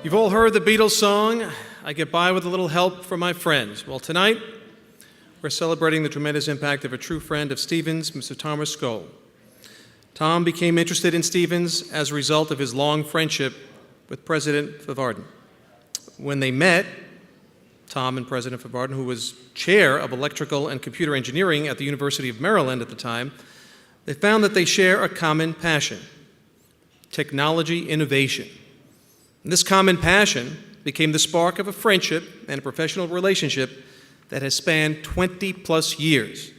You've all heard the Beatles song, I Get By With a Little Help from My Friends. Well, tonight, we're celebrating the tremendous impact of a true friend of Stephen's, Mr. Thomas Scholl. Tom became interested in Stephen's as a result of his long friendship with President Favarden. When they met, Tom and President Favarden, who was chair of electrical and computer engineering at the University of Maryland at the time, they found that they share a common passion: technology innovation. And this common passion became the spark of a friendship and a professional relationship that has spanned 20-plus years.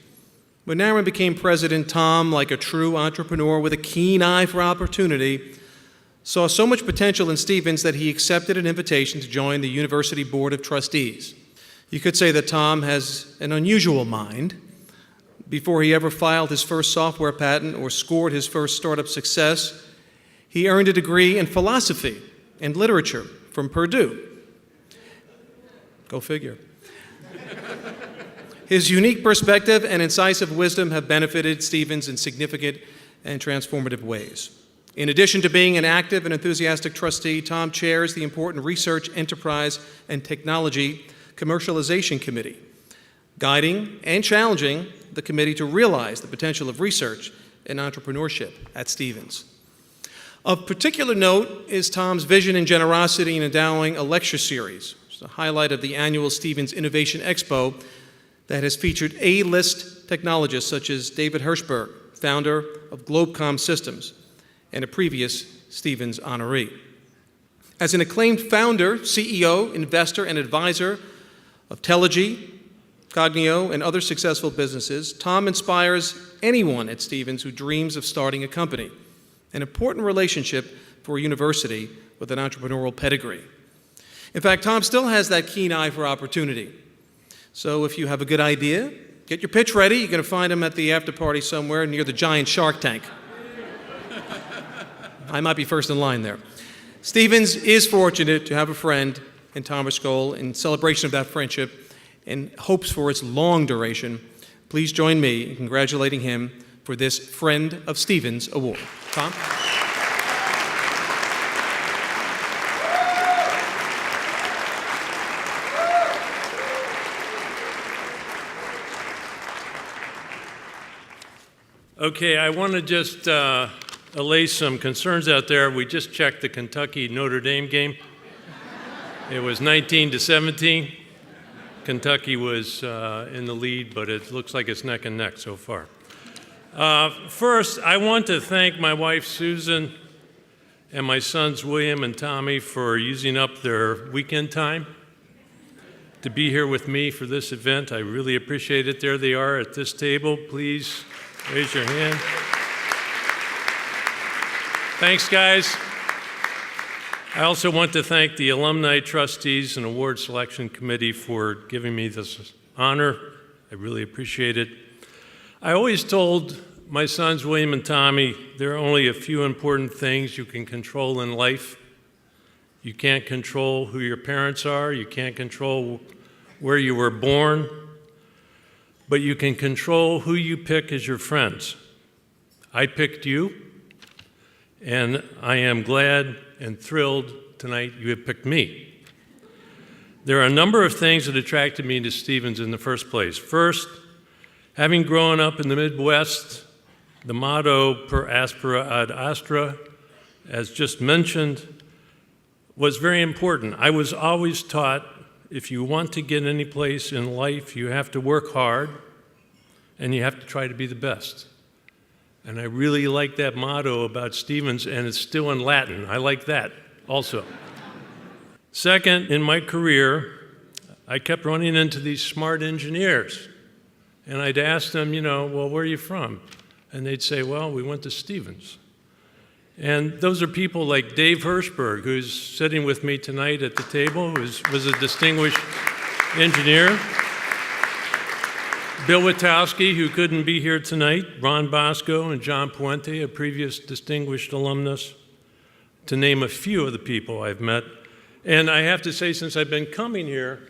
When Aaron became president, Tom, like a true entrepreneur with a keen eye for opportunity, saw so much potential in Stephen's that he accepted an invitation to join the University Board of Trustees. You could say that Tom has an unusual mind. Before he ever filed his first software patent or scored his first startup success, he earned a degree in philosophy and literature from Purdue. Go figure. His unique perspective and incisive wisdom have benefited Stephen's in significant and transformative ways. In addition to being an active and enthusiastic trustee, Tom chairs the important Research, Enterprise, and Technology Commercialization Committee, guiding and challenging the committee to realize the potential of research and entrepreneurship at Stephen's. Of particular note is Tom's vision and generosity in endowing a lecture series. It's the highlight of the annual Stephen's Innovation Expo that has featured A-list technologists such as David Hirschberg, founder of Globecom Systems, and a previous Stephen's honoree. As an acclaimed founder, CEO, investor, and advisor of Telogy, Cognio, and other successful businesses, Tom inspires anyone at Stephen's who dreams of starting a company, an important relationship for a university with an entrepreneurial pedigree. In fact, Tom still has that keen eye for opportunity. So if you have a good idea, get your pitch ready. You're going to find him at the after party somewhere near the giant Shark Tank. I might be first in line there. Stephen's is fortunate to have a friend in Thomas Scholl. In celebration of that friendship and hopes for its long duration, please join me in congratulating him for this Friend of Stephen's Award. Tom? Okay, I want to just allay some concerns out there. We just checked the Kentucky-Notre Dame game. It was 19-17. Kentucky was in the lead, but it looks like it's neck and neck so far. First, I want to thank my wife, Susan, and my sons, William and Tommy, for using up their weekend time to be here with me for this event. I really appreciate it. There they are at this table. Please raise your hand. Thanks, guys. I also want to thank the Alumni Trustees and Award Selection Committee for giving me this honor. I really appreciate it. I always told my sons, William and Tommy, there are only a few important things you can control in life. You can't control who your parents are. You can't control where you were born. But you can control who you pick as your friends. I picked you, and I am glad and thrilled tonight you have picked me. There are a number of things that attracted me to Stephen's in the first place. First, having grown up in the Midwest, the motto per aspera ad astra, as just mentioned, was very important. I was always taught if you want to get any place in life, you have to work hard and you have to try to be the best. And I really like that motto about Stephen's, and it's still in Latin. I like that also. Second, in my career, I kept running into these smart engineers. And I'd ask them, well, where are you from? And they'd say, well, we went to Stephen's. And those are people like Dave Hirschberg, who's sitting with me tonight at the table, who was a distinguished engineer. Bill Witowski, who couldn't be here tonight. Ron Bosco and John Puente, a previous distinguished alumnus, to name a few of the people I've met. And I have to say, since I've been coming here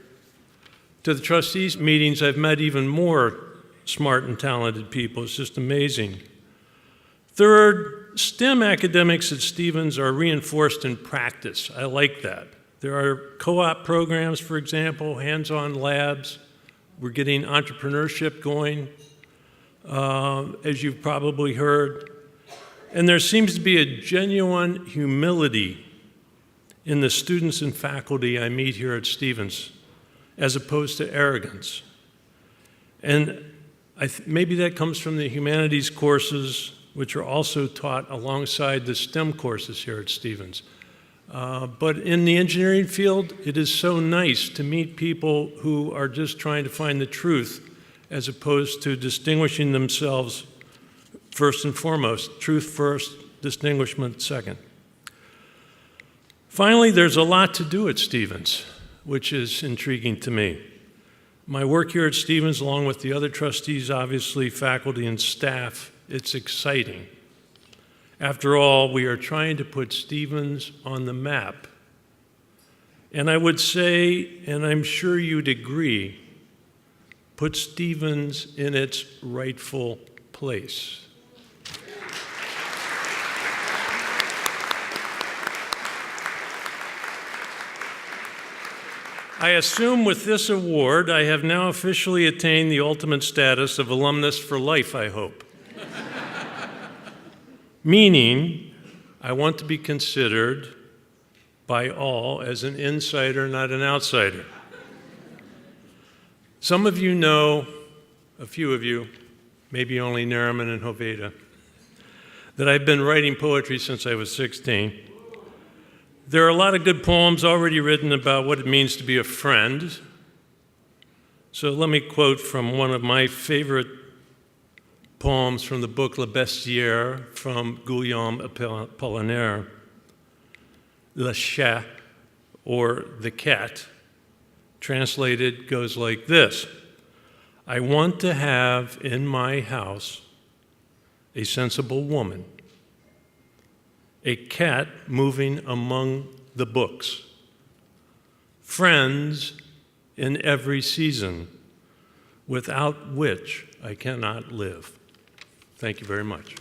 to the trustees meetings, I've met even more smart and talented people. It's just amazing. Third, STEM academics at Stephen's are reinforced in practice. I like that. There are co-op programs, for example, hands-on labs. We're getting entrepreneurship going, as you've probably heard. And there seems to be a genuine humility in the students and faculty I meet here at Stevens, as opposed to arrogance. And maybe that comes from the humanities courses, which are also taught alongside the STEM courses here at Stevens. But in the engineering field, it is so nice to meet people who are just trying to find the truth as opposed to distinguishing themselves first and foremost. Truth first, distinguishment second. Finally, there's a lot to do at Stevens, which is intriguing to me. My work here at Stevens, along with the other trustees, obviously faculty and staff, it's exciting. After all, we are trying to put Stevens on the map. And I would say, and I'm sure you'd agree, put Stevens in its rightful place. I assume with this award, I have now officially attained the ultimate status of alumnus for life, I hope. Meaning, I want to be considered by all as an insider, not an outsider. Some of you know, a few of you, maybe only Nariman and Hoveda, that I've been writing poetry since I was 16. There are a lot of good poems already written about what it means to be a friend. So let me quote from one of my favorite poems from the book Le Bestiaire from Guillaume Apollinaire. Le chat, or the cat, translated goes like this: I want to have in my house a sensible woman, a cat moving among the books, friends in every season, without which I cannot live. Thank you very much.